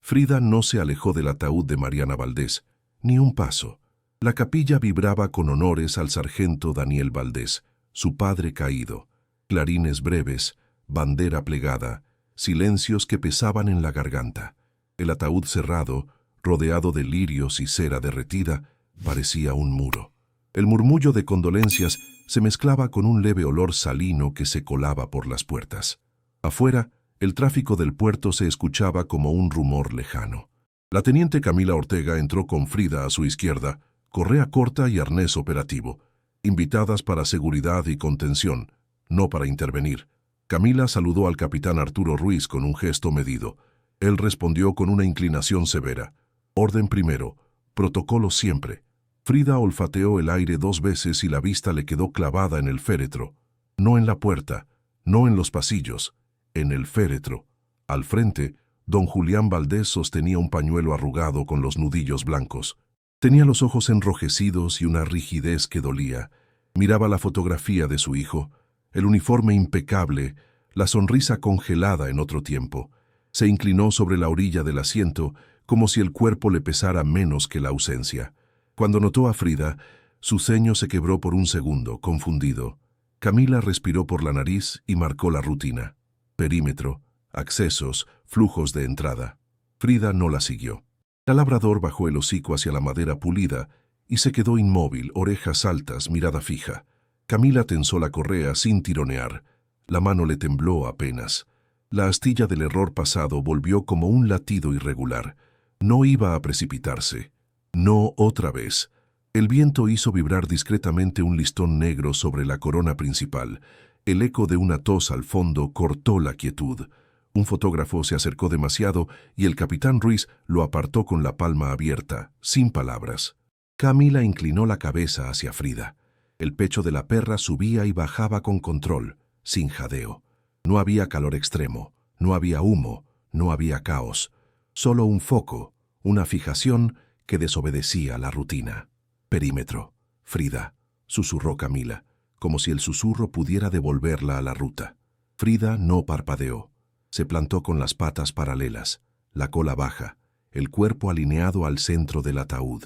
Frida no se alejó del ataúd de Mariana Valdés, ni un paso. La capilla vibraba con honores al sargento Daniel Valdés, su padre caído. Clarines breves, bandera plegada, silencios que pesaban en la garganta. El ataúd cerrado, rodeado de lirios y cera derretida, parecía un muro. El murmullo de condolencias se mezclaba con un leve olor salino que se colaba por las puertas. Afuera, el tráfico del puerto se escuchaba como un rumor lejano. La teniente Camila Ortega entró con Frida a su izquierda, correa corta y arnés operativo, invitadas para seguridad y contención, no para intervenir. Camila saludó al capitán Arturo Ruiz con un gesto medido. Él respondió con una inclinación severa. Orden primero, protocolo siempre. Frida olfateó el aire 2 veces y la vista le quedó clavada en el féretro. No en la puerta, no en los pasillos, en el féretro. Al frente, don Julián Valdés sostenía un pañuelo arrugado con los nudillos blancos. Tenía los ojos enrojecidos y una rigidez que dolía. Miraba la fotografía de su hijo, el uniforme impecable, la sonrisa congelada en otro tiempo. Se inclinó sobre la orilla del asiento, como si el cuerpo le pesara menos que la ausencia. Cuando notó a Frida, su ceño se quebró por un segundo, confundido. Camila respiró por la nariz y marcó la rutina. Perímetro, accesos, flujos de entrada. Frida no la siguió. El labrador bajó el hocico hacia la madera pulida y se quedó inmóvil, orejas altas, mirada fija. Camila tensó la correa sin tironear. La mano le tembló apenas. La astilla del error pasado volvió como un latido irregular. No iba a precipitarse. No otra vez. El viento hizo vibrar discretamente un listón negro sobre la corona principal. El eco de una tos al fondo cortó la quietud. Un fotógrafo se acercó demasiado y el capitán Ruiz lo apartó con la palma abierta, sin palabras. Camila inclinó la cabeza hacia Frida. El pecho de la perra subía y bajaba con control, sin jadeo. No había calor extremo, no había humo, no había caos. Solo un foco, una fijación que desobedecía la rutina. Perímetro. Frida, susurró Camila, como si el susurro pudiera devolverla a la ruta. Frida no parpadeó. Se plantó con las patas paralelas, la cola baja, el cuerpo alineado al centro del ataúd.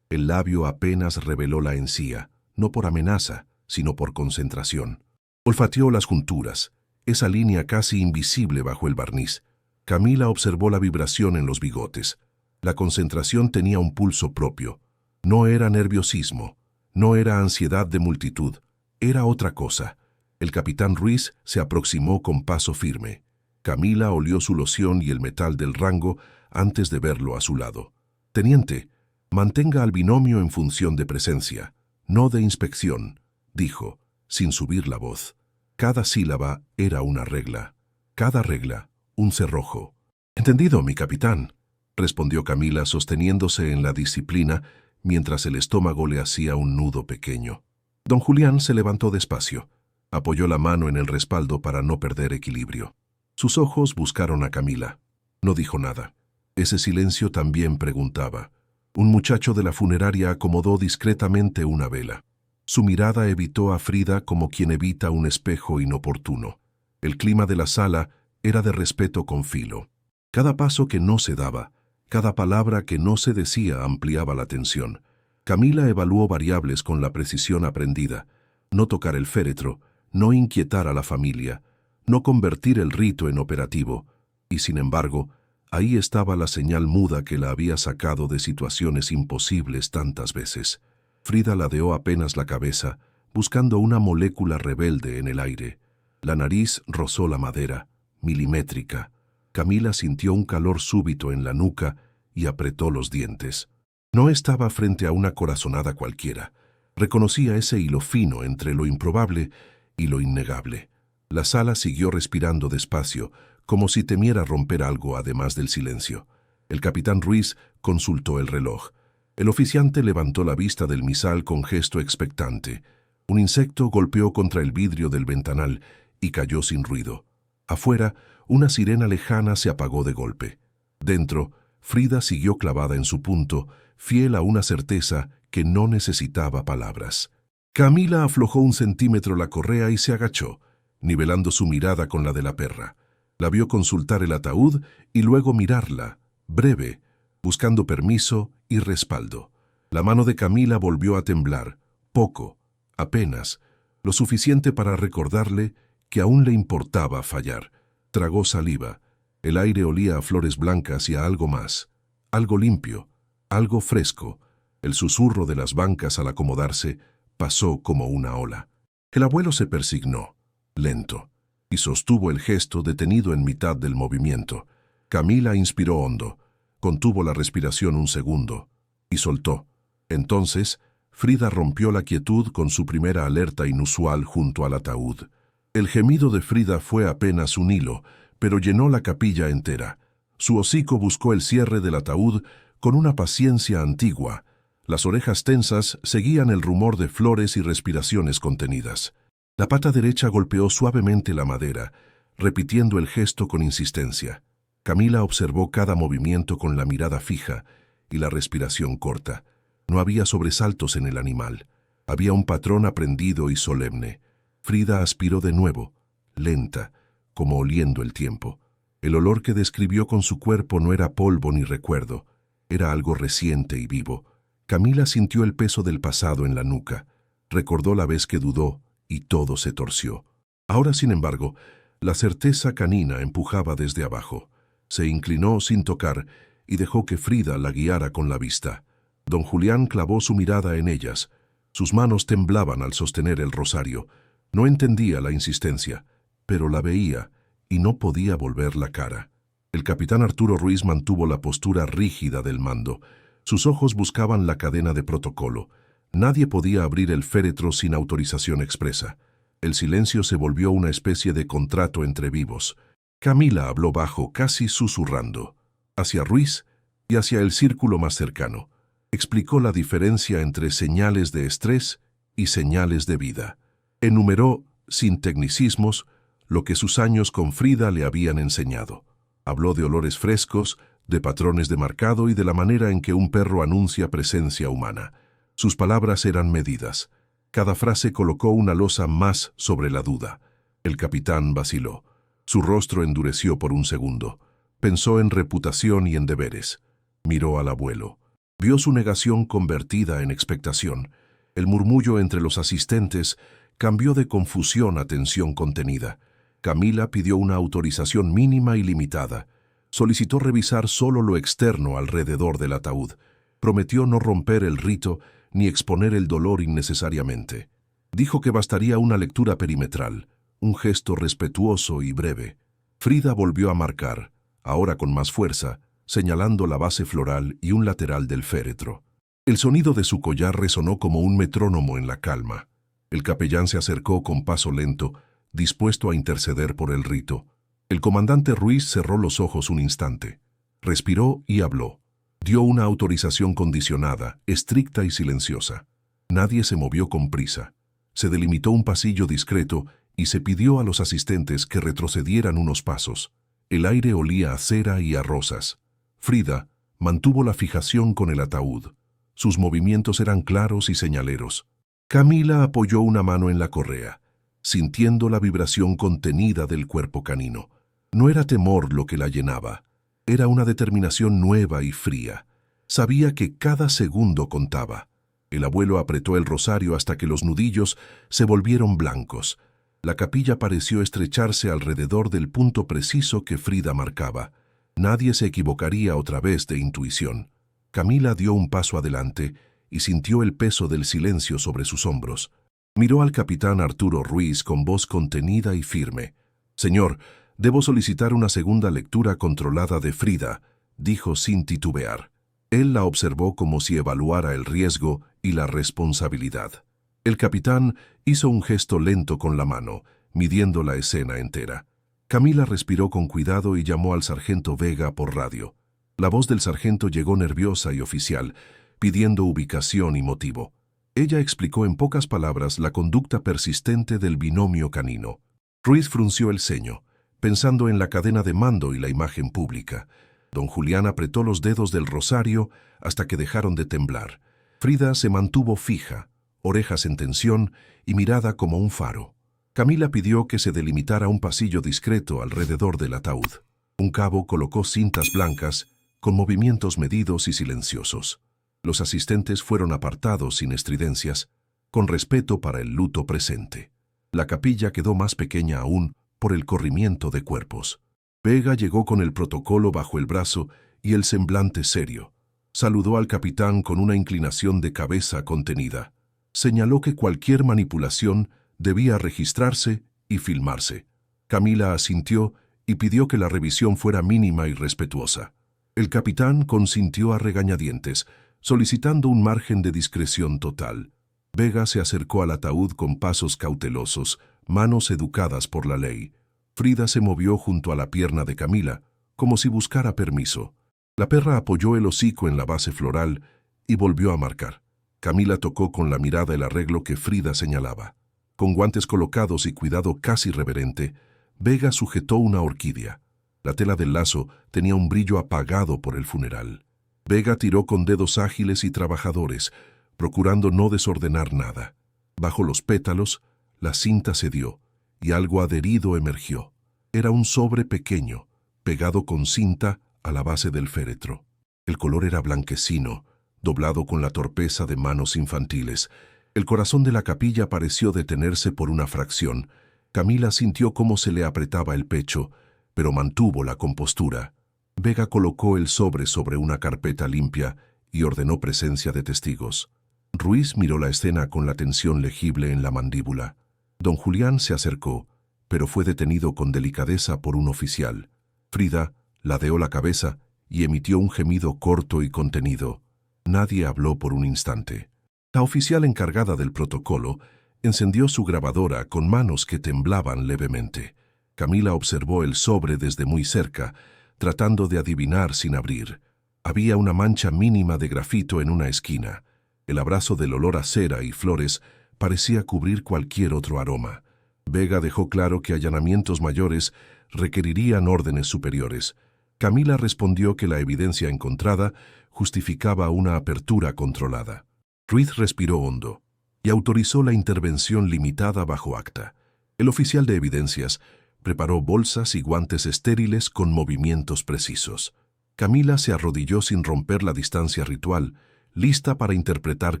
El labio apenas reveló la encía, no por amenaza, sino por concentración. Olfateó las junturas, esa línea casi invisible bajo el barniz. Camila observó la vibración en los bigotes. La concentración tenía un pulso propio. No era nerviosismo, no era ansiedad de multitud, era otra cosa. El capitán Ruiz se aproximó con paso firme. Camila olió su loción y el metal del rango antes de verlo a su lado. «Teniente, mantenga al binomio en función de presencia, no de inspección», dijo, sin subir la voz. Cada sílaba era una regla, cada regla un cerrojo. «Entendido, mi capitán», respondió Camila sosteniéndose en la disciplina mientras el estómago le hacía un nudo pequeño. Don Julián se levantó despacio. Apoyó la mano en el respaldo para no perder equilibrio. Sus ojos buscaron a Camila. No dijo nada. Ese silencio también preguntaba. Un muchacho de la funeraria acomodó discretamente una vela. Su mirada evitó a Frida como quien evita un espejo inoportuno. El clima de la sala era de respeto con filo. Cada paso que no se daba, cada palabra que no se decía ampliaba la tensión. Camila evaluó variables con la precisión aprendida. No tocar el féretro, no inquietar a la familia, no convertir el rito en operativo. Y sin embargo, ahí estaba la señal muda que la había sacado de situaciones imposibles tantas veces. Frida ladeó apenas la cabeza, buscando una molécula rebelde en el aire. La nariz rozó la madera, milimétrica. Camila sintió un calor súbito en la nuca y apretó los dientes. No estaba frente a una corazonada cualquiera. Reconocía ese hilo fino entre lo improbable y lo innegable. La sala siguió respirando despacio, como si temiera romper algo además del silencio. El capitán Ruiz consultó el reloj. El oficiante levantó la vista del misal con gesto expectante. Un insecto golpeó contra el vidrio del ventanal y cayó sin ruido. Afuera, una sirena lejana se apagó de golpe. Dentro, Frida siguió clavada en su punto, fiel a una certeza que no necesitaba palabras. Camila aflojó 1 centímetro la correa y se agachó, nivelando su mirada con la de la perra. La vio consultar el ataúd y luego mirarla, breve, buscando permiso y respaldo. La mano de Camila volvió a temblar, poco, apenas, lo suficiente para recordarle que aún le importaba fallar. Tragó saliva. El aire olía a flores blancas y a algo más. Algo limpio, algo fresco. El susurro de las bancas al acomodarse pasó como una ola. El abuelo se persignó, lento, y sostuvo el gesto detenido en mitad del movimiento. Camila inspiró hondo, contuvo la respiración un segundo, y soltó. Entonces, Frida rompió la quietud con su primera alerta inusual junto al ataúd. El gemido de Frida fue apenas un hilo, pero llenó la capilla entera. Su hocico buscó el cierre del ataúd con una paciencia antigua. Las orejas tensas seguían el rumor de flores y respiraciones contenidas. La pata derecha golpeó suavemente la madera, repitiendo el gesto con insistencia. Camila observó cada movimiento con la mirada fija y la respiración corta. No había sobresaltos en el animal. Había un patrón aprendido y solemne. Frida aspiró de nuevo, lenta, como oliendo el tiempo. El olor que describió con su cuerpo no era polvo ni recuerdo. Era algo reciente y vivo. Camila sintió el peso del pasado en la nuca. Recordó la vez que dudó y todo se torció. Ahora, sin embargo, la certeza canina empujaba desde abajo. Se inclinó sin tocar y dejó que Frida la guiara con la vista. Don Julián clavó su mirada en ellas. Sus manos temblaban al sostener el rosario. No entendía la insistencia, pero la veía y no podía volver la cara. El capitán Arturo Ruiz mantuvo la postura rígida del mando. Sus ojos buscaban la cadena de protocolo. Nadie podía abrir el féretro sin autorización expresa. El silencio se volvió una especie de contrato entre vivos. Camila habló bajo, casi susurrando, hacia Ruiz y hacia el círculo más cercano. Explicó la diferencia entre señales de estrés y señales de vida. Enumeró, sin tecnicismos, lo que sus años con Frida le habían enseñado. Habló de olores frescos, de patrones de marcado y de la manera en que un perro anuncia presencia humana. Sus palabras eran medidas. Cada frase colocó una losa más sobre la duda. El capitán vaciló. Su rostro endureció por un segundo. Pensó en reputación y en deberes. Miró al abuelo. Vio su negación convertida en expectación. El murmullo entre los asistentes cambió de confusión a tensión contenida. Camila pidió una autorización mínima y limitada. Solicitó revisar solo lo externo alrededor del ataúd. Prometió no romper el rito ni exponer el dolor innecesariamente. Dijo que bastaría una lectura perimetral, un gesto respetuoso y breve. Frida volvió a marcar, ahora con más fuerza, señalando la base floral y un lateral del féretro. El sonido de su collar resonó como un metrónomo en la calma. El capellán se acercó con paso lento, dispuesto a interceder por el rito. El comandante Ruiz cerró los ojos un instante. Respiró y habló. Dio una autorización condicionada, estricta y silenciosa. Nadie se movió con prisa. Se delimitó un pasillo discreto y se pidió a los asistentes que retrocedieran unos pasos. El aire olía a cera y a rosas. Frida mantuvo la fijación con el ataúd. Sus movimientos eran claros y señaleros. Camila apoyó una mano en la correa, sintiendo la vibración contenida del cuerpo canino. No era temor lo que la llenaba. Era una determinación nueva y fría. Sabía que cada segundo contaba. El abuelo apretó el rosario hasta que los nudillos se volvieron blancos. La capilla pareció estrecharse alrededor del punto preciso que Frida marcaba. Nadie se equivocaría otra vez de intuición. Camila dio un paso adelante y sintió el peso del silencio sobre sus hombros. Miró al capitán Arturo Ruiz con voz contenida y firme. «Señor, debo solicitar una segunda lectura controlada de Frida», dijo sin titubear. Él la observó como si evaluara el riesgo y la responsabilidad. El capitán hizo un gesto lento con la mano, midiendo la escena entera. Camila respiró con cuidado y llamó al sargento Vega por radio. La voz del sargento llegó nerviosa y oficial, pidiendo ubicación y motivo. Ella explicó en pocas palabras la conducta persistente del binomio canino. Ruiz frunció el ceño, pensando en la cadena de mando y la imagen pública. Don Julián apretó los dedos del rosario hasta que dejaron de temblar. Frida se mantuvo fija, orejas en tensión y mirada como un faro. Camila pidió que se delimitara un pasillo discreto alrededor del ataúd. Un cabo colocó cintas blancas, con movimientos medidos y silenciosos. Los asistentes fueron apartados sin estridencias, con respeto para el luto presente. La capilla quedó más pequeña aún por el corrimiento de cuerpos. Vega llegó con el protocolo bajo el brazo y el semblante serio. Saludó al capitán con una inclinación de cabeza contenida. Señaló que cualquier manipulación debía registrarse y filmarse. Camila asintió y pidió que la revisión fuera mínima y respetuosa. El capitán consintió a regañadientes, solicitando un margen de discreción total. Vega se acercó al ataúd con pasos cautelosos, manos educadas por la ley. Frida se movió junto a la pierna de Camila, como si buscara permiso. La perra apoyó el hocico en la base floral y volvió a marcar. Camila tocó con la mirada el arreglo que Frida señalaba. Con guantes colocados y cuidado casi reverente, Vega sujetó una orquídea. La tela del lazo tenía un brillo apagado por el funeral. Vega tiró con dedos ágiles y trabajadores, procurando no desordenar nada. Bajo los pétalos, la cinta cedió y algo adherido emergió. Era un sobre pequeño, pegado con cinta a la base del féretro. El color era blanquecino, doblado con la torpeza de manos infantiles. El corazón de la capilla pareció detenerse por una fracción. Camila sintió cómo se le apretaba el pecho, pero mantuvo la compostura. Vega colocó el sobre una carpeta limpia y ordenó presencia de testigos. Ruiz miró la escena con la tensión legible en la mandíbula. Don Julián se acercó, pero fue detenido con delicadeza por un oficial. Frida ladeó la cabeza y emitió un gemido corto y contenido. Nadie habló por un instante. La oficial encargada del protocolo encendió su grabadora con manos que temblaban levemente. Camila observó el sobre desde muy cerca, tratando de adivinar sin abrir. Había una mancha mínima de grafito en una esquina. El abrazo del olor a cera y flores parecía cubrir cualquier otro aroma. Vega dejó claro que allanamientos mayores requerirían órdenes superiores. Camila respondió que la evidencia encontrada justificaba una apertura controlada. Ruiz respiró hondo y autorizó la intervención limitada bajo acta. El oficial de evidencias preparó bolsas y guantes estériles con movimientos precisos. Camila se arrodilló sin romper la distancia ritual, lista para interpretar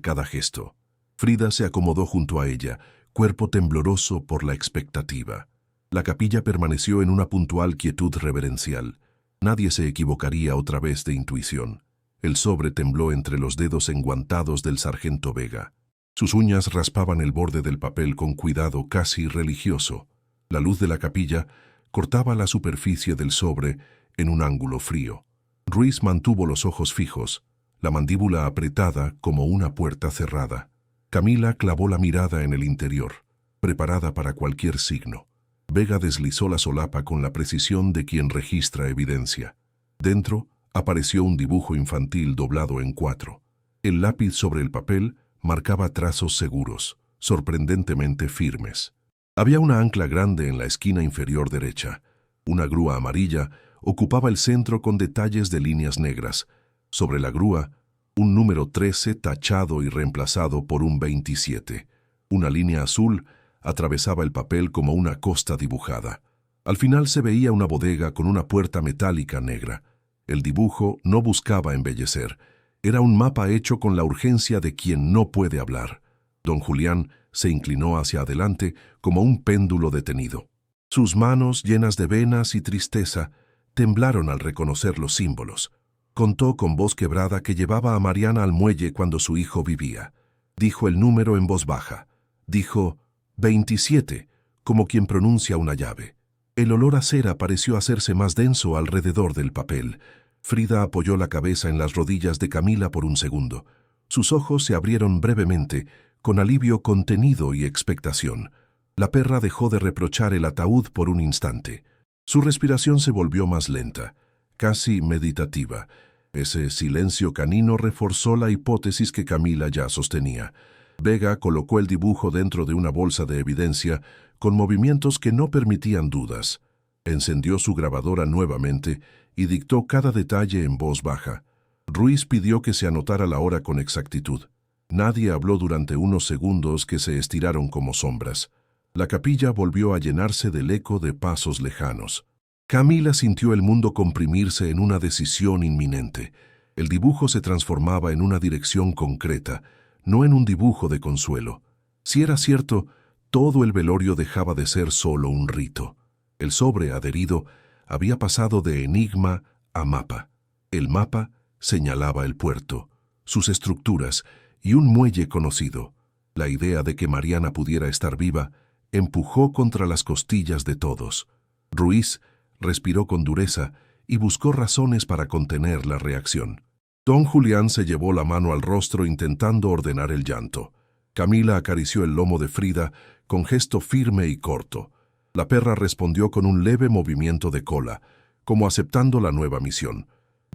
cada gesto. Frida se acomodó junto a ella, cuerpo tembloroso por la expectativa. La capilla permaneció en una puntual quietud reverencial. Nadie se equivocaría otra vez de intuición. El sobre tembló entre los dedos enguantados del sargento Vega. Sus uñas raspaban el borde del papel con cuidado casi religioso. La luz de la capilla cortaba la superficie del sobre en un ángulo frío. Ruiz mantuvo los ojos fijos, la mandíbula apretada como una puerta cerrada. Camila clavó la mirada en el interior, preparada para cualquier signo. Vega deslizó la solapa con la precisión de quien registra evidencia. Dentro apareció un dibujo infantil doblado en 4. El lápiz sobre el papel marcaba trazos seguros, sorprendentemente firmes. Había una ancla grande en la esquina inferior derecha. Una grúa amarilla ocupaba el centro con detalles de líneas negras. Sobre la grúa, un número 13 tachado y reemplazado por un 27. Una línea azul atravesaba el papel como una costa dibujada. Al final se veía una bodega con una puerta metálica negra. El dibujo no buscaba embellecer. Era un mapa hecho con la urgencia de quien no puede hablar. Don Julián se inclinó hacia adelante como un péndulo detenido. Sus manos, llenas de venas y tristeza, temblaron al reconocer los símbolos. Contó con voz quebrada que llevaba a Mariana al muelle cuando su hijo vivía. Dijo el número en voz baja. Dijo 27, como quien pronuncia una llave. El olor a cera pareció hacerse más denso alrededor del papel. Frida apoyó la cabeza en las rodillas de Camila por un segundo. Sus ojos se abrieron brevemente, con alivio contenido y expectación. La perra dejó de reprochar el ataúd por un instante. Su respiración se volvió más lenta, casi meditativa. Ese silencio canino reforzó la hipótesis que Camila ya sostenía. Vega colocó el dibujo dentro de una bolsa de evidencia con movimientos que no permitían dudas. Encendió su grabadora nuevamente y dictó cada detalle en voz baja. Ruiz pidió que se anotara la hora con exactitud. Nadie habló durante unos segundos que se estiraron como sombras. La capilla volvió a llenarse del eco de pasos lejanos. Camila sintió el mundo comprimirse en una decisión inminente. El dibujo se transformaba en una dirección concreta, no en un dibujo de consuelo. Si era cierto, todo el velorio dejaba de ser solo un rito. El sobre adherido había pasado de enigma a mapa. El mapa señalaba el puerto, sus estructuras y un muelle conocido. La idea de que Mariana pudiera estar viva empujó contra las costillas de todos. Ruiz respiró con dureza y buscó razones para contener la reacción. Don Julián se llevó la mano al rostro intentando ordenar el llanto. Camila acarició el lomo de Frida con gesto firme y corto. La perra respondió con un leve movimiento de cola, como aceptando la nueva misión.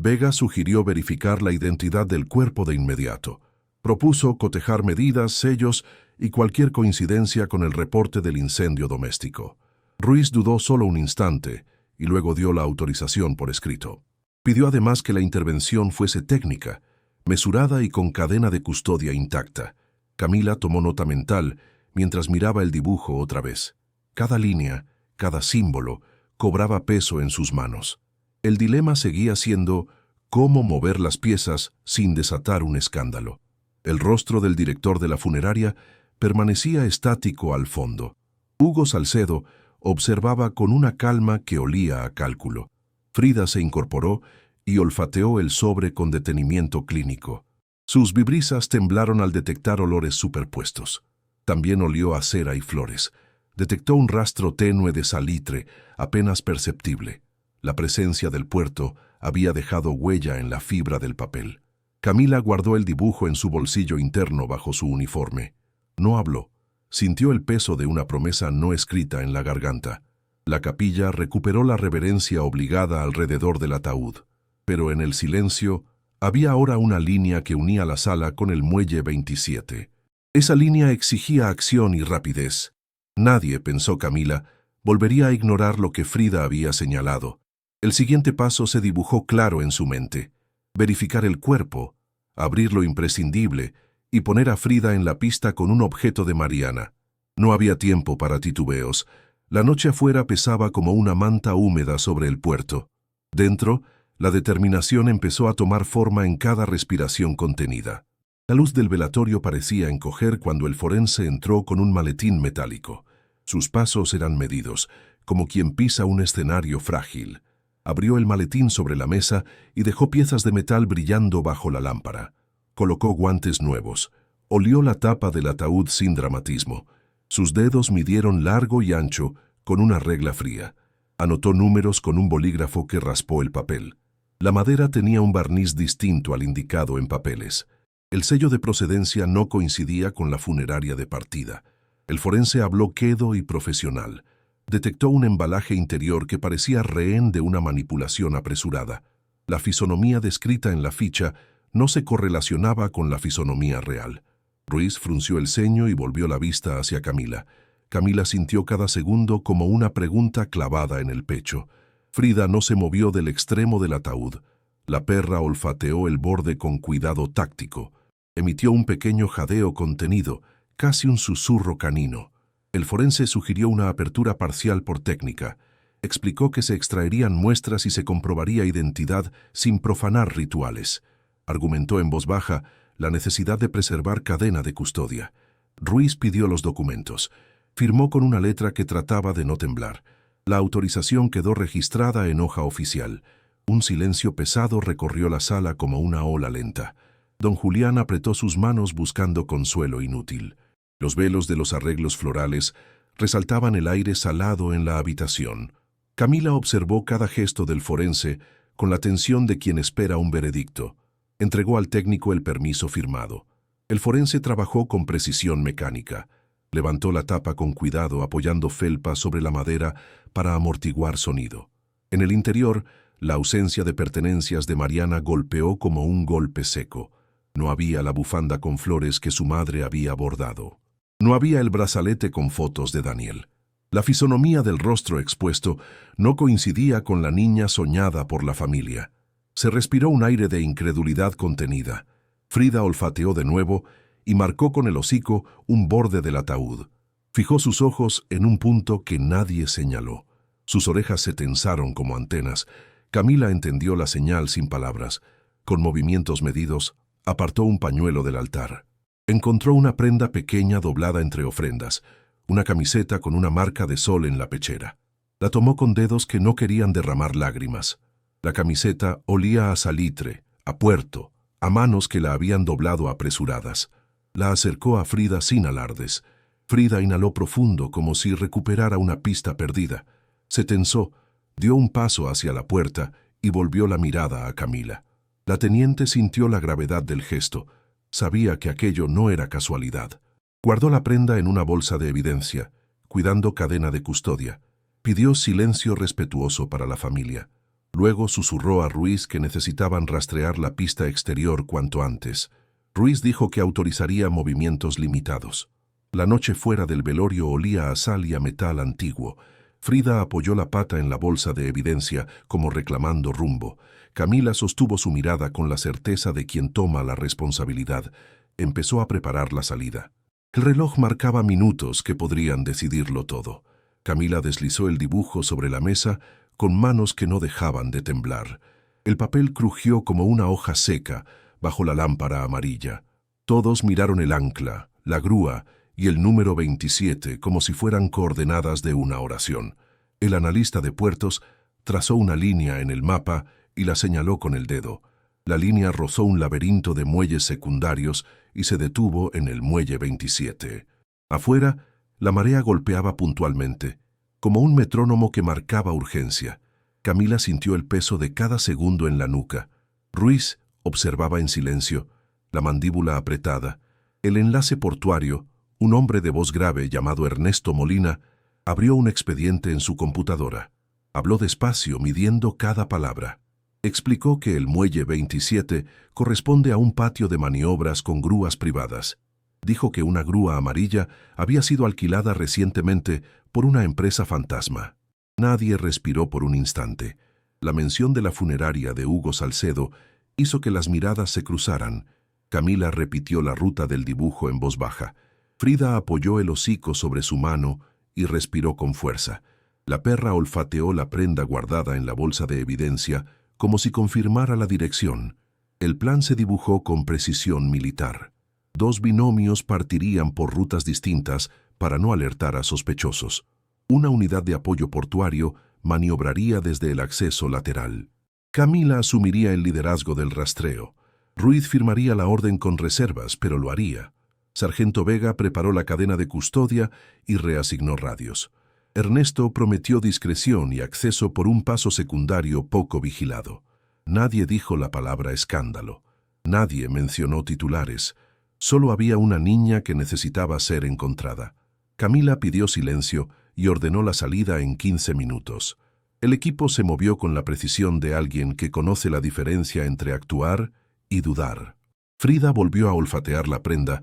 Vega sugirió verificar la identidad del cuerpo de inmediato. Propuso cotejar medidas, sellos y cualquier coincidencia con el reporte del incendio doméstico. Ruiz dudó solo un instante y luego dio la autorización por escrito. Pidió además que la intervención fuese técnica, mesurada y con cadena de custodia intacta. Camila tomó nota mental mientras miraba el dibujo otra vez. Cada línea, cada símbolo, cobraba peso en sus manos. El dilema seguía siendo cómo mover las piezas sin desatar un escándalo. El rostro del director de la funeraria permanecía estático al fondo. Hugo Salcedo observaba con una calma que olía a cálculo. Frida se incorporó y olfateó el sobre con detenimiento clínico. Sus vibrisas temblaron al detectar olores superpuestos. También olió a cera y flores. Detectó un rastro tenue de salitre, apenas perceptible. La presencia del puerto había dejado huella en la fibra del papel. Camila guardó el dibujo en su bolsillo interno bajo su uniforme. No habló. Sintió el peso de una promesa no escrita en la garganta. La capilla recuperó la reverencia obligada alrededor del ataúd. Pero en el silencio había ahora una línea que unía la sala con el muelle 27. Esa línea exigía acción y rapidez. Nadie, pensó Camila, volvería a ignorar lo que Frida había señalado. El siguiente paso se dibujó claro en su mente. Verificar el cuerpo, abrir lo imprescindible y poner a Frida en la pista con un objeto de Mariana. No había tiempo para titubeos. La noche afuera pesaba como una manta húmeda sobre el puerto. Dentro, la determinación empezó a tomar forma en cada respiración contenida. La luz del velatorio parecía encoger cuando el forense entró con un maletín metálico. Sus pasos eran medidos, como quien pisa un escenario frágil. Abrió el maletín sobre la mesa y dejó piezas de metal brillando bajo la lámpara. Colocó guantes nuevos. Olió la tapa del ataúd sin dramatismo. Sus dedos midieron largo y ancho con una regla fría. Anotó números con un bolígrafo que raspó el papel. La madera tenía un barniz distinto al indicado en papeles. El sello de procedencia no coincidía con la funeraria de partida. El forense habló quedo y profesional. Detectó un embalaje interior que parecía rehén de una manipulación apresurada. La fisonomía descrita en la ficha no se correlacionaba con la fisonomía real. Ruiz frunció el ceño y volvió la vista hacia Camila. Camila sintió cada segundo como una pregunta clavada en el pecho. Frida no se movió del extremo del ataúd. La perra olfateó el borde con cuidado táctico. Emitió un pequeño jadeo contenido, casi un susurro canino. El forense sugirió una apertura parcial por técnica. Explicó que se extraerían muestras y se comprobaría identidad sin profanar rituales. Argumentó en voz baja la necesidad de preservar cadena de custodia. Ruiz pidió los documentos. Firmó con una letra que trataba de no temblar. La autorización quedó registrada en hoja oficial. Un silencio pesado recorrió la sala como una ola lenta. Don Julián apretó sus manos buscando consuelo inútil. Los velos de los arreglos florales resaltaban el aire salado en la habitación. Camila observó cada gesto del forense con la tensión de quien espera un veredicto. Entregó al técnico el permiso firmado. El forense trabajó con precisión mecánica. Levantó la tapa con cuidado apoyando felpa sobre la madera para amortiguar sonido. En el interior, la ausencia de pertenencias de Mariana golpeó como un golpe seco. No había la bufanda con flores que su madre había bordado. No había el brazalete con fotos de Daniel. La fisonomía del rostro expuesto no coincidía con la niña soñada por la familia. Se respiró un aire de incredulidad contenida. Frida olfateó de nuevo y marcó con el hocico un borde del ataúd. Fijó sus ojos en un punto que nadie señaló. Sus orejas se tensaron como antenas. Camila entendió la señal sin palabras. Con movimientos medidos, apartó un pañuelo del altar. Encontró una prenda pequeña doblada entre ofrendas, una camiseta con una marca de sol en la pechera. La tomó con dedos que no querían derramar lágrimas. La camiseta olía a salitre, a puerto, a manos que la habían doblado apresuradas. La acercó a Frida sin alardes. Frida inhaló profundo como si recuperara una pista perdida. Se tensó, dio un paso hacia la puerta y volvió la mirada a Camila. La teniente sintió la gravedad del gesto. Sabía que aquello no era casualidad. Guardó la prenda en una bolsa de evidencia, cuidando cadena de custodia. Pidió silencio respetuoso para la familia. Luego susurró a Ruiz que necesitaban rastrear la pista exterior cuanto antes. Ruiz dijo que autorizaría movimientos limitados. La noche fuera del velorio olía a sal y a metal antiguo. Frida apoyó la pata en la bolsa de evidencia, como reclamando rumbo. Camila sostuvo su mirada con la certeza de quien toma la responsabilidad. Empezó a preparar la salida. El reloj marcaba minutos que podrían decidirlo todo. Camila deslizó el dibujo sobre la mesa con manos que no dejaban de temblar. El papel crujió como una hoja seca bajo la lámpara amarilla. Todos miraron el ancla, la grúa y el número 27 como si fueran coordenadas de una oración. El analista de puertos trazó una línea en el mapa y la señaló con el dedo. La línea rozó un laberinto de muelles secundarios y se detuvo en el muelle 27. Afuera, la marea golpeaba puntualmente, como un metrónomo que marcaba urgencia. Camila sintió el peso de cada segundo en la nuca. Ruiz observaba en silencio, la mandíbula apretada. El enlace portuario, un hombre de voz grave llamado Ernesto Molina, abrió un expediente en su computadora. Habló despacio, midiendo cada palabra. Explicó que el muelle 27 corresponde a un patio de maniobras con grúas privadas. Dijo que una grúa amarilla había sido alquilada recientemente por una empresa fantasma. Nadie respiró por un instante. La mención de la funeraria de Hugo Salcedo hizo que las miradas se cruzaran. Camila repitió la ruta del dibujo en voz baja. Frida apoyó el hocico sobre su mano y respiró con fuerza. La perra olfateó la prenda guardada en la bolsa de evidencia como si confirmara la dirección. El plan se dibujó con precisión militar. 2 binomios partirían por rutas distintas para no alertar a sospechosos. Una unidad de apoyo portuario maniobraría desde el acceso lateral. Camila asumiría el liderazgo del rastreo. Ruiz firmaría la orden con reservas, pero lo haría. Sargento Vega preparó la cadena de custodia y reasignó radios. Ernesto prometió discreción y acceso por un paso secundario poco vigilado. Nadie dijo la palabra escándalo. Nadie mencionó titulares. Solo había una niña que necesitaba ser encontrada. Camila pidió silencio y ordenó la salida en 15 minutos. El equipo se movió con la precisión de alguien que conoce la diferencia entre actuar y dudar. Frida volvió a olfatear la prenda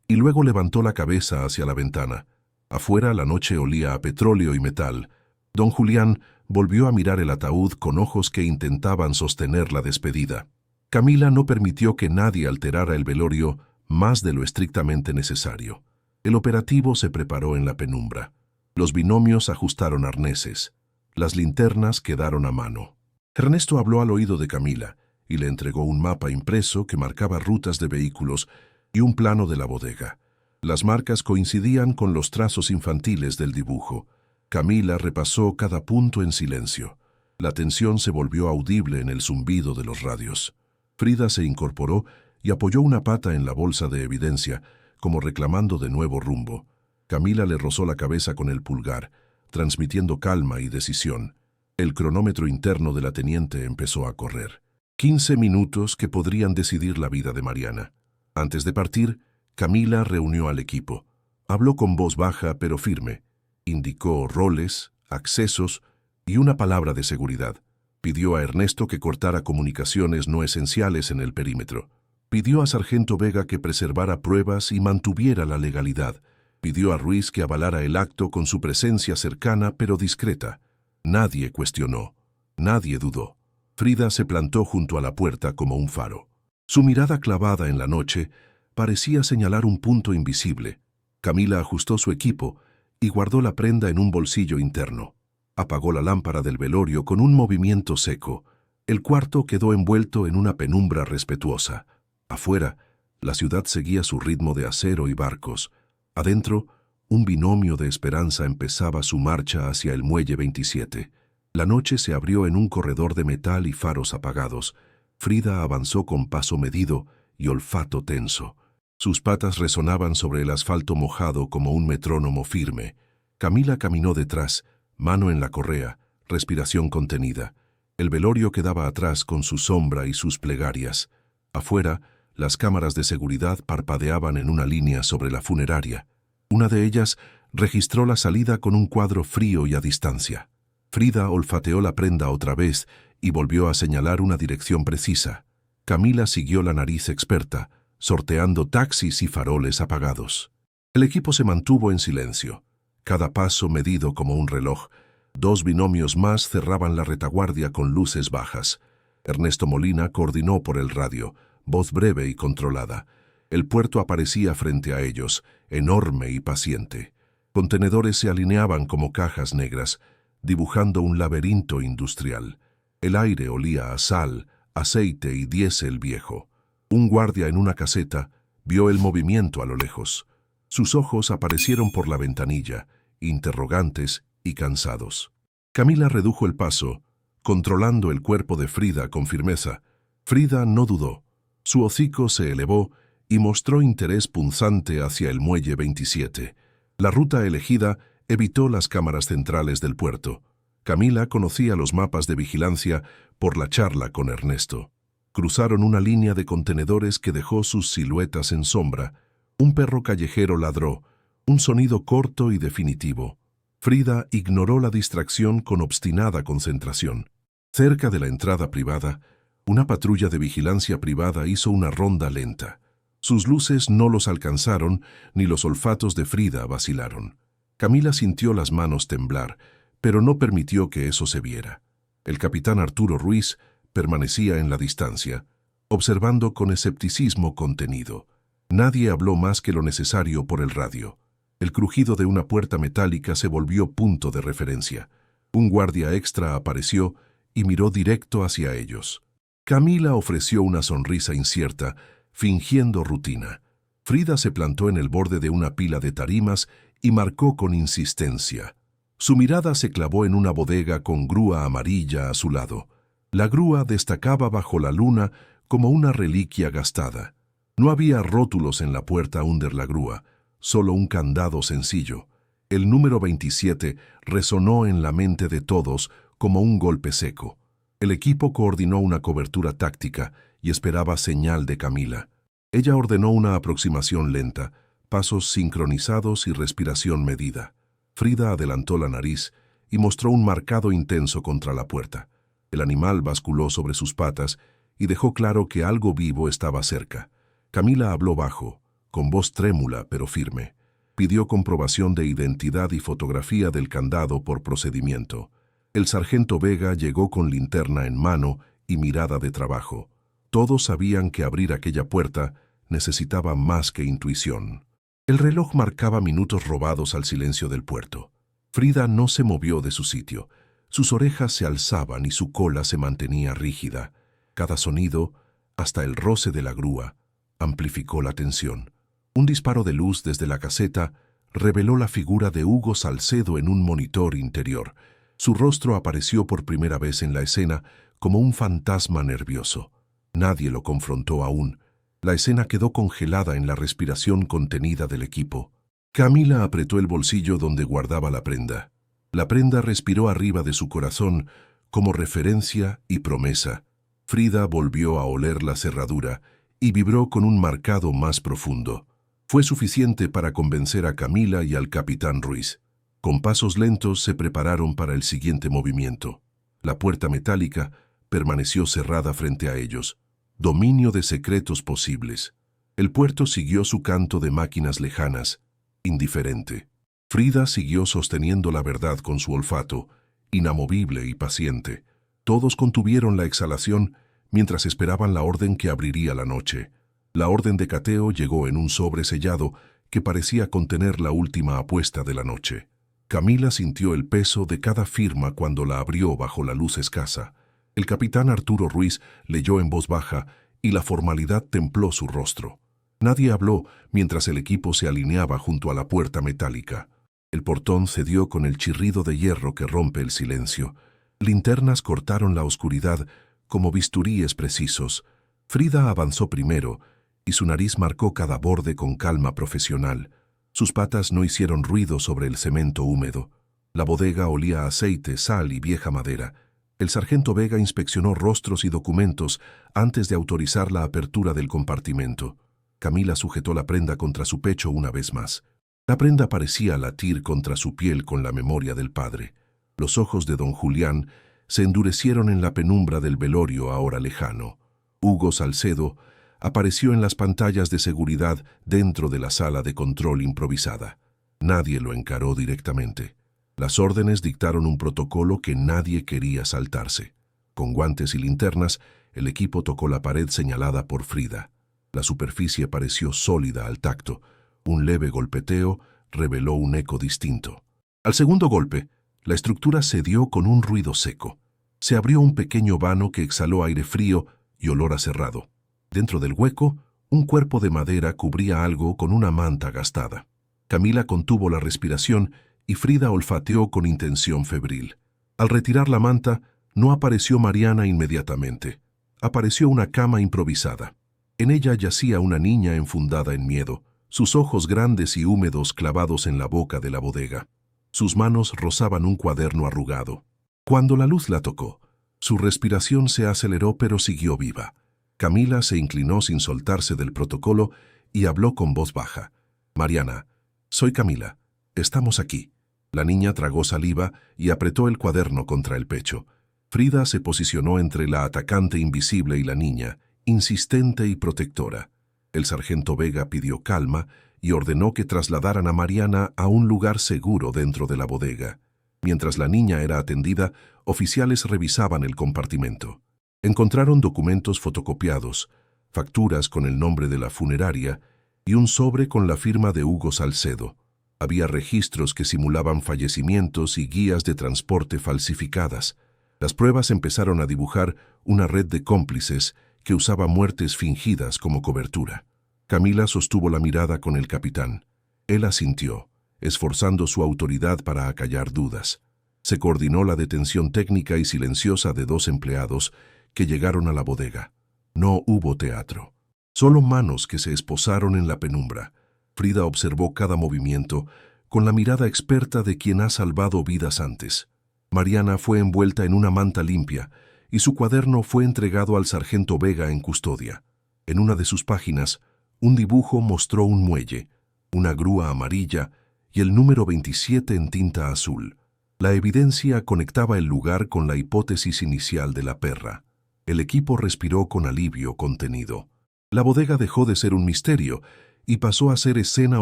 y luego levantó la cabeza hacia la ventana. Afuera la noche olía a petróleo y metal. Don Julián volvió a mirar el ataúd con ojos que intentaban sostener la despedida. Camila no permitió que nadie alterara el velorio más de lo estrictamente necesario. El operativo se preparó en la penumbra. Los binomios ajustaron arneses. Las linternas quedaron a mano. Ernesto habló al oído de Camila y le entregó un mapa impreso que marcaba rutas de vehículos y un plano de la bodega. Las marcas coincidían con los trazos infantiles del dibujo. Camila repasó cada punto en silencio. La tensión se volvió audible en el zumbido de los radios. Frida se incorporó y apoyó una pata en la bolsa de evidencia, como reclamando de nuevo rumbo. Camila le rozó la cabeza con el pulgar, transmitiendo calma y decisión. El cronómetro interno de la teniente empezó a correr. 15 minutos que podrían decidir la vida de Mariana. Antes de partir, Camila reunió al equipo. Habló con voz baja pero firme. Indicó roles, accesos y una palabra de seguridad. Pidió a Ernesto que cortara comunicaciones no esenciales en el perímetro. Pidió a Sargento Vega que preservara pruebas y mantuviera la legalidad. Pidió a Ruiz que avalara el acto con su presencia cercana pero discreta. Nadie cuestionó. Nadie dudó. Frida se plantó junto a la puerta como un faro. Su mirada clavada en la noche parecía señalar un punto invisible. Camila ajustó su equipo y guardó la prenda en un bolsillo interno. Apagó la lámpara del velorio con un movimiento seco. El cuarto quedó envuelto en una penumbra respetuosa. Afuera, la ciudad seguía su ritmo de acero y barcos. Adentro, un binomio de esperanza empezaba su marcha hacia el muelle 27. La noche se abrió en un corredor de metal y faros apagados. Frida avanzó con paso medido y olfato tenso. Sus patas resonaban sobre el asfalto mojado como un metrónomo firme. Camila caminó detrás, mano en la correa, respiración contenida. El velorio quedaba atrás con su sombra y sus plegarias. Afuera, las cámaras de seguridad parpadeaban en una línea sobre la funeraria. Una de ellas registró la salida con un cuadro frío y a distancia. Frida olfateó la prenda otra vez y volvió a señalar una dirección precisa. Camila siguió la nariz experta, sorteando taxis y faroles apagados. El equipo se mantuvo en silencio, cada paso medido como un reloj. 2 binomios más cerraban la retaguardia con luces bajas. Ernesto Molina coordinó por el radio, voz breve y controlada. El puerto aparecía frente a ellos, enorme y paciente. Contenedores se alineaban como cajas negras, dibujando un laberinto industrial. El aire olía a sal, aceite y diésel viejo. Un guardia en una caseta vio el movimiento a lo lejos. Sus ojos aparecieron por la ventanilla, interrogantes y cansados. Camila redujo el paso, controlando el cuerpo de Frida con firmeza. Frida no dudó. Su hocico se elevó y mostró interés punzante hacia el muelle 27. La ruta elegida evitó las cámaras centrales del puerto. Camila conocía los mapas de vigilancia por la charla con Ernesto. Cruzaron una línea de contenedores que dejó sus siluetas en sombra. Un perro callejero ladró, un sonido corto y definitivo. Frida ignoró la distracción con obstinada concentración. Cerca de la entrada privada, una patrulla de vigilancia privada hizo una ronda lenta. Sus luces no los alcanzaron, ni los olfatos de Frida vacilaron. Camila sintió las manos temblar, pero no permitió que eso se viera. El capitán Arturo Ruiz permanecía en la distancia, observando con escepticismo contenido. Nadie habló más que lo necesario por el radio. El crujido de una puerta metálica se volvió punto de referencia. Un guardia extra apareció y miró directo hacia ellos. Camila ofreció una sonrisa incierta, fingiendo rutina. Frida se plantó en el borde de una pila de tarimas y marcó con insistencia. Su mirada se clavó en una bodega con grúa amarilla a su lado. La grúa destacaba bajo la luna como una reliquia gastada. No había rótulos en la puerta under la grúa, solo un candado sencillo. El número 27 resonó en la mente de todos como un golpe seco. El equipo coordinó una cobertura táctica y esperaba señal de Camila. Ella ordenó una aproximación lenta, pasos sincronizados y respiración medida. Frida adelantó la nariz y mostró un marcado intenso contra la puerta. El animal basculó sobre sus patas y dejó claro que algo vivo estaba cerca. Camila habló bajo, con voz trémula pero firme. Pidió comprobación de identidad y fotografía del candado por procedimiento. El sargento Vega llegó con linterna en mano y mirada de trabajo. Todos sabían que abrir aquella puerta necesitaba más que intuición. El reloj marcaba minutos robados al silencio del puerto. Frida no se movió de su sitio. Sus orejas se alzaban y su cola se mantenía rígida. Cada sonido, hasta el roce de la grúa, amplificó la tensión. Un disparo de luz desde la caseta reveló la figura de Hugo Salcedo en un monitor interior. Su rostro apareció por primera vez en la escena como un fantasma nervioso. Nadie lo confrontó aún. La escena quedó congelada en la respiración contenida del equipo. Camila apretó el bolsillo donde guardaba la prenda. La prenda respiró arriba de su corazón como referencia y promesa. Frida volvió a oler la cerradura y vibró con un marcado más profundo. Fue suficiente para convencer a Camila y al capitán Ruiz. Con pasos lentos se prepararon para el siguiente movimiento. La puerta metálica permaneció cerrada frente a ellos. Dominio de secretos posibles. El puerto siguió su canto de máquinas lejanas, indiferente. Frida siguió sosteniendo la verdad con su olfato, inamovible y paciente. Todos contuvieron la exhalación mientras esperaban la orden que abriría la noche. La orden de cateo llegó en un sobre sellado que parecía contener la última apuesta de la noche. Camila sintió el peso de cada firma cuando la abrió bajo la luz escasa. El capitán Arturo Ruiz leyó en voz baja y la formalidad templó su rostro. Nadie habló mientras el equipo se alineaba junto a la puerta metálica. El portón cedió con el chirrido de hierro que rompe el silencio. Linternas cortaron la oscuridad como bisturíes precisos. Frida avanzó primero y su nariz marcó cada borde con calma profesional. Sus patas no hicieron ruido sobre el cemento húmedo. La bodega olía a aceite, sal y vieja madera. El sargento Vega inspeccionó rostros y documentos antes de autorizar la apertura del compartimento. Camila sujetó la prenda contra su pecho una vez más. La prenda parecía latir contra su piel con la memoria del padre. Los ojos de don Julián se endurecieron en la penumbra del velorio ahora lejano. Hugo Salcedo apareció en las pantallas de seguridad dentro de la sala de control improvisada. Nadie lo encaró directamente. Las órdenes dictaron un protocolo que nadie quería saltarse. Con guantes y linternas, el equipo tocó la pared señalada por Frida. La superficie pareció sólida al tacto. Un leve golpeteo reveló un eco distinto. Al segundo golpe, la estructura cedió con un ruido seco. Se abrió un pequeño vano que exhaló aire frío y olor a cerrado. Dentro del hueco, un cuerpo de madera cubría algo con una manta gastada. Camila contuvo la respiración y Frida olfateó con intención febril. Al retirar la manta, no apareció Mariana inmediatamente. Apareció una cama improvisada. En ella yacía una niña enfundada en miedo, sus ojos grandes y húmedos clavados en la boca de la bodega. Sus manos rozaban un cuaderno arrugado. Cuando la luz la tocó, su respiración se aceleró pero siguió viva. Camila se inclinó sin soltarse del protocolo y habló con voz baja. «Mariana, soy Camila. Estamos aquí». La niña tragó saliva y apretó el cuaderno contra el pecho. Frida se posicionó entre la atacante invisible y la niña, insistente y protectora. El sargento Vega pidió calma y ordenó que trasladaran a Mariana a un lugar seguro dentro de la bodega. Mientras la niña era atendida, oficiales revisaban el compartimento. Encontraron documentos fotocopiados, facturas con el nombre de la funeraria y un sobre con la firma de Hugo Salcedo. Había registros que simulaban fallecimientos y guías de transporte falsificadas. Las pruebas empezaron a dibujar una red de cómplices que usaba muertes fingidas como cobertura. Camila sostuvo la mirada con el capitán. Él asintió, esforzando su autoridad para acallar dudas. Se coordinó la detención técnica y silenciosa de 2 empleados que llegaron a la bodega. No hubo teatro. Solo manos que se esposaron en la penumbra. Frida observó cada movimiento con la mirada experta de quien ha salvado vidas antes. Mariana fue envuelta en una manta limpia y su cuaderno fue entregado al sargento Vega en custodia. En una de sus páginas, un dibujo mostró un muelle, una grúa amarilla y el número 27 en tinta azul. La evidencia conectaba el lugar con la hipótesis inicial de la perra. El equipo respiró con alivio contenido. La bodega dejó de ser un misterio y pasó a ser escena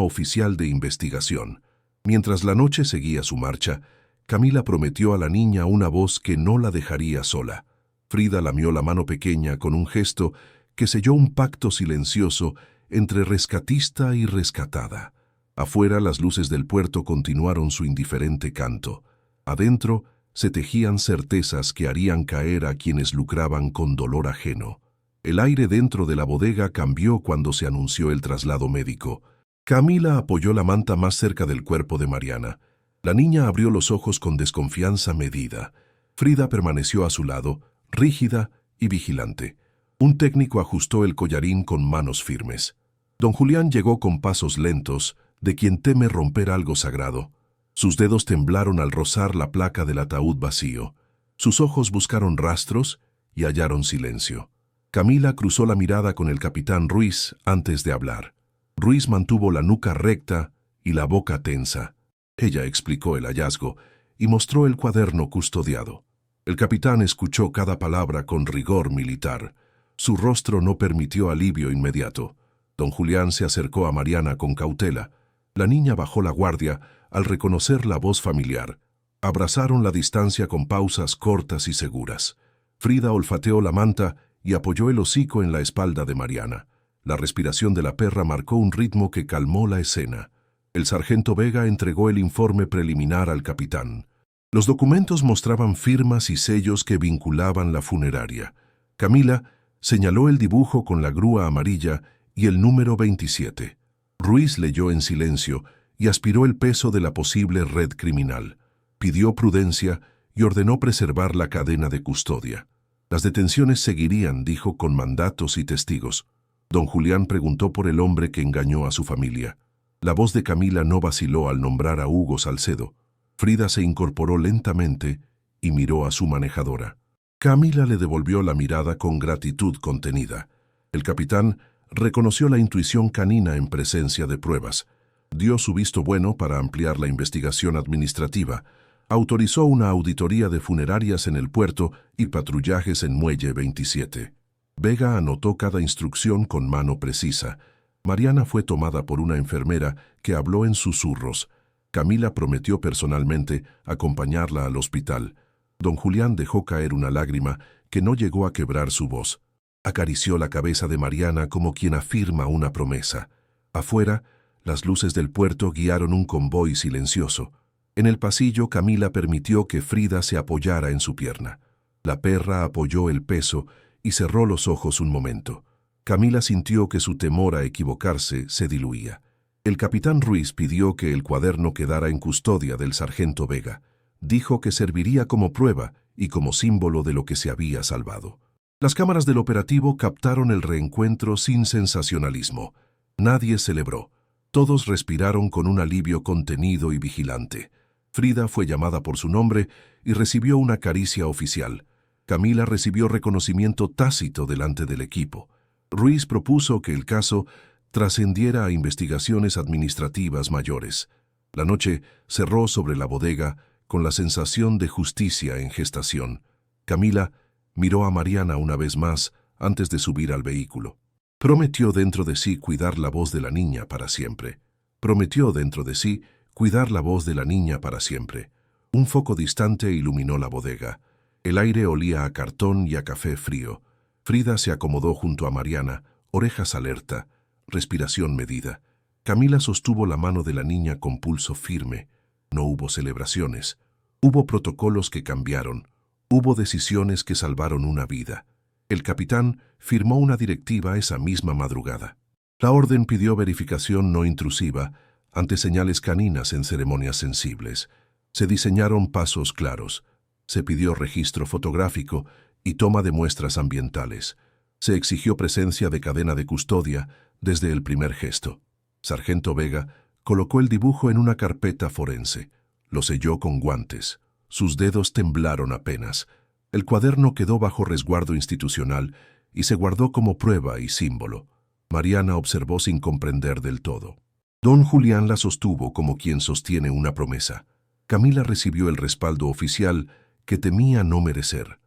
oficial de investigación. Mientras la noche seguía su marcha, Camila prometió a la niña una voz que no la dejaría sola. Frida lamió la mano pequeña con un gesto que selló un pacto silencioso entre rescatista y rescatada. Afuera, las luces del puerto continuaron su indiferente canto. Adentro, se tejían certezas que harían caer a quienes lucraban con dolor ajeno. El aire dentro de la bodega cambió cuando se anunció el traslado médico. Camila apoyó la manta más cerca del cuerpo de Mariana. La niña abrió los ojos con desconfianza medida. Frida permaneció a su lado, rígida y vigilante. Un técnico ajustó el collarín con manos firmes. Don Julián llegó con pasos lentos, de quien teme romper algo sagrado. Sus dedos temblaron al rozar la placa del ataúd vacío. Sus ojos buscaron rastros y hallaron silencio. Camila cruzó la mirada con el capitán Ruiz antes de hablar. Ruiz mantuvo la nuca recta y la boca tensa. Ella explicó el hallazgo y mostró el cuaderno custodiado. El capitán escuchó cada palabra con rigor militar. Su rostro no permitió alivio inmediato. Don Julián se acercó a Mariana con cautela. La niña bajó la guardia al reconocer la voz familiar. Abrazaron la distancia con pausas cortas y seguras. Frida olfateó la manta y apoyó el hocico en la espalda de Mariana. La respiración de la perra marcó un ritmo que calmó la escena. El sargento Vega entregó el informe preliminar al capitán. Los documentos mostraban firmas y sellos que vinculaban la funeraria. Camila señaló el dibujo con la grúa amarilla y el número 27. Ruiz leyó en silencio y aspiró el peso de la posible red criminal. Pidió prudencia y ordenó preservar la cadena de custodia. Las detenciones seguirían, dijo, con mandatos y testigos. Don Julián preguntó por el hombre que engañó a su familia. La voz de Camila no vaciló al nombrar a Hugo Salcedo. Frida se incorporó lentamente y miró a su manejadora. Camila le devolvió la mirada con gratitud contenida. El capitán reconoció la intuición canina en presencia de pruebas. Dio su visto bueno para ampliar la investigación administrativa. Autorizó una auditoría de funerarias en el puerto y patrullajes en Muelle 27. Vega anotó cada instrucción con mano precisa. Mariana fue tomada por una enfermera que habló en susurros. Camila prometió personalmente acompañarla al hospital. Don Julián dejó caer una lágrima que no llegó a quebrar su voz. Acarició la cabeza de Mariana como quien afirma una promesa. Afuera, las luces del puerto guiaron un convoy silencioso. En el pasillo, Camila permitió que Frida se apoyara en su pierna. La perra apoyó el peso y cerró los ojos un momento. Camila sintió que su temor a equivocarse se diluía. El capitán Ruiz pidió que el cuaderno quedara en custodia del sargento Vega. Dijo que serviría como prueba y como símbolo de lo que se había salvado. Las cámaras del operativo captaron el reencuentro sin sensacionalismo. Nadie celebró. Todos respiraron con un alivio contenido y vigilante. Frida fue llamada por su nombre y recibió una caricia oficial. Camila recibió reconocimiento tácito delante del equipo. Ruiz propuso que el caso trascendiera a investigaciones administrativas mayores. La noche cerró sobre la bodega con la sensación de justicia en gestación. Camila miró a Mariana una vez más antes de subir al vehículo. Prometió dentro de sí cuidar la voz de la niña para siempre. Prometió dentro de sí cuidar la voz de la niña para siempre. Un foco distante iluminó la bodega. El aire olía a cartón y a café frío. Frida se acomodó junto a Mariana, orejas alerta, respiración medida. Camila sostuvo la mano de la niña con pulso firme. No hubo celebraciones. Hubo protocolos que cambiaron. Hubo decisiones que salvaron una vida. El capitán firmó una directiva esa misma madrugada. La orden pidió verificación no intrusiva ante señales caninas en ceremonias sensibles. Se diseñaron pasos claros. Se pidió registro fotográfico y toma de muestras ambientales. Se exigió presencia de cadena de custodia desde el primer gesto. Sargento Vega colocó el dibujo en una carpeta forense. Lo selló con guantes. Sus dedos temblaron apenas. El cuaderno quedó bajo resguardo institucional y se guardó como prueba y símbolo. Mariana observó sin comprender del todo. Don Julián la sostuvo como quien sostiene una promesa. Camila recibió el respaldo oficial que temía no merecer.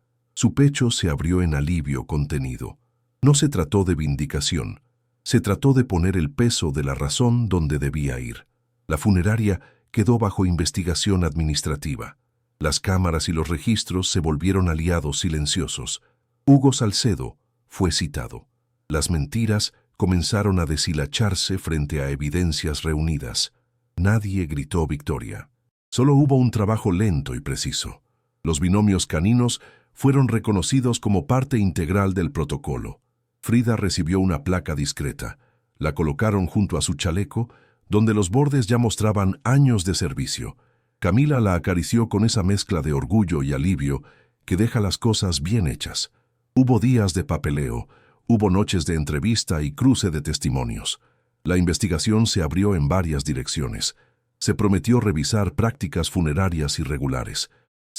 Su pecho se abrió en alivio contenido. No se trató de vindicación. Se trató de poner el peso de la razón donde debía ir. La funeraria quedó bajo investigación administrativa. Las cámaras y los registros se volvieron aliados silenciosos. Hugo Salcedo fue citado. Las mentiras comenzaron a deshilacharse frente a evidencias reunidas. Nadie gritó victoria. Solo hubo un trabajo lento y preciso. Los binomios caninos fueron reconocidos como parte integral del protocolo. Frida recibió una placa discreta. La colocaron junto a su chaleco, donde los bordes ya mostraban años de servicio. Camila la acarició con esa mezcla de orgullo y alivio que deja las cosas bien hechas. Hubo días de papeleo, hubo noches de entrevista y cruce de testimonios. La investigación se abrió en varias direcciones. Se prometió revisar prácticas funerarias irregulares.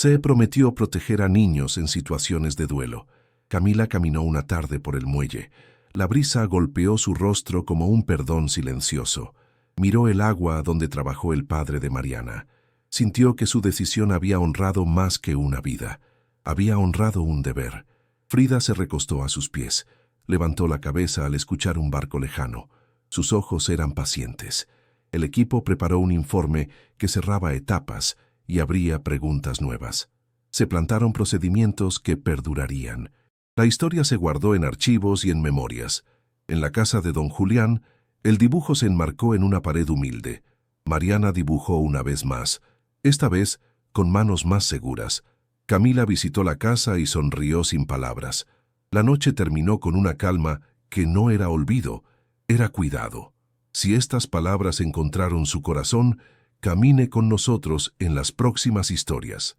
Se prometió proteger a niños en situaciones de duelo. Camila caminó una tarde por el muelle. La brisa golpeó su rostro como un perdón silencioso. Miró el agua donde trabajó el padre de Mariana. Sintió que su decisión había honrado más que una vida. Había honrado un deber. Frida se recostó a sus pies. Levantó la cabeza al escuchar un barco lejano. Sus ojos eran pacientes. El equipo preparó un informe que cerraba etapas y abría preguntas nuevas. Se plantaron procedimientos que perdurarían. La historia se guardó en archivos y en memorias. En la casa de don Julián, el dibujo se enmarcó en una pared humilde. Mariana dibujó una vez más, esta vez con manos más seguras. Camila visitó la casa y sonrió sin palabras. La noche terminó con una calma que no era olvido, era cuidado. Si estas palabras encontraron su corazón, camine con nosotros en las próximas historias.